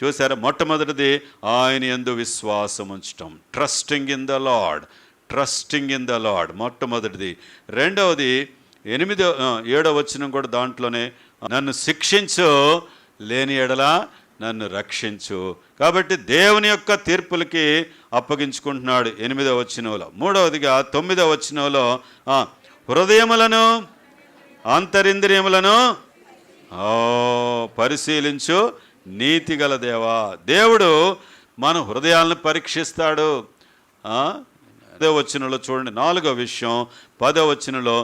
చూసారా? మొట్టమొదటిది ఆయన యందు విశ్వాసం ఉంచటం, trusting in the lord, trusting in the lord మొట్టమొదటిది. రెండవది 7వ వచనం కూడా దాంట్లోనే, నన్ను శిక్షించు, లేని ఎడల నన్ను రక్షించు. కాబట్టి దేవుని యొక్క తీర్పులకి అప్పగించుకుంటున్నాడు 8వ వచనంలో. మూడవదిగా 9వ వచనంలో, హృదయములను అంతరింద్రియములను పరిశీలించు నీతిగల దేవా. దేవుడు మన హృదయాలను పరీక్షిస్తాడు. 10వ వచనంలో చూడండి, 4వ విషయం 10వ వచనంలో,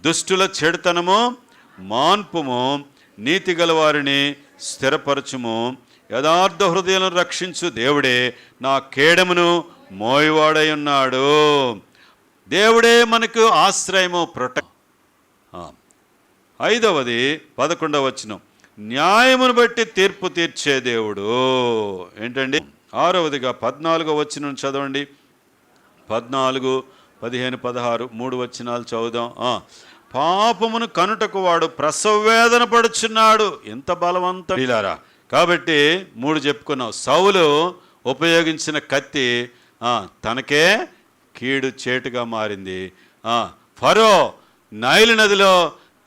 దుష్టుల చెడుతనము మాన్పుము, నీతిగల వారిని స్థిరపరచుము, యథార్థ హృదయాలను రక్షించు దేవుడే నా కేడమును మోయివాడై ఉన్నాడు. దేవుడే మనకు ఆశ్రయము, ప్రొటెక్ట్. 5వది 11వ వచనం, న్యాయమును బట్టి తీర్పు తీర్చే దేవుడు. ఏంటండి? 6వదిగా 14వ వచనం చదవండి. 14, 15, 16 3 వచనాలు చదువుదాం. పాపమును కనుటకు వాడు ప్రసవ వేదన పడుచున్నాడు. ఎంత బలవంతులారా! కాబట్టి 3 చెప్పుకున్నాం. సౌలు ఉపయోగించిన కత్తి తనకే కీడు చేటుగా మారింది. ఫరో నైలు నదిలో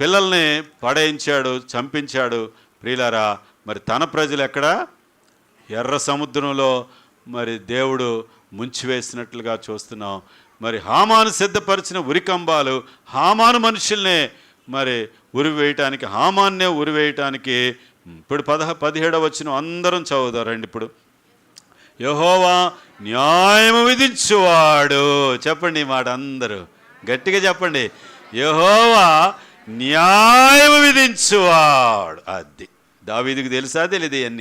పిల్లల్ని పడేయించాడు, చంపించాడు. ప్రియులారా, మరి తన ప్రజలు ఎక్కడ? ఎర్ర సముద్రంలో మరి దేవుడు ముంచివేసినట్లుగా చూస్తున్నాం. మరి హామాను సిద్ధపరిచిన ఉరికంబాలు హామాను మనుషుల్నే మరి ఉరివేయటానికి, హామాన్నే ఉరివేయటానికి. ఇప్పుడు 17వ వచనం అందరం చదువుతారండి. ఇప్పుడు యెహోవా న్యాయము విధించువాడు. చెప్పండి ఈ మాట అందరూ గట్టిగా చెప్పండి. యెహోవా న్యాయము విధించువాడు. అది దావీదుకు తెలుసా? తెలియదు ఇవన్నీ.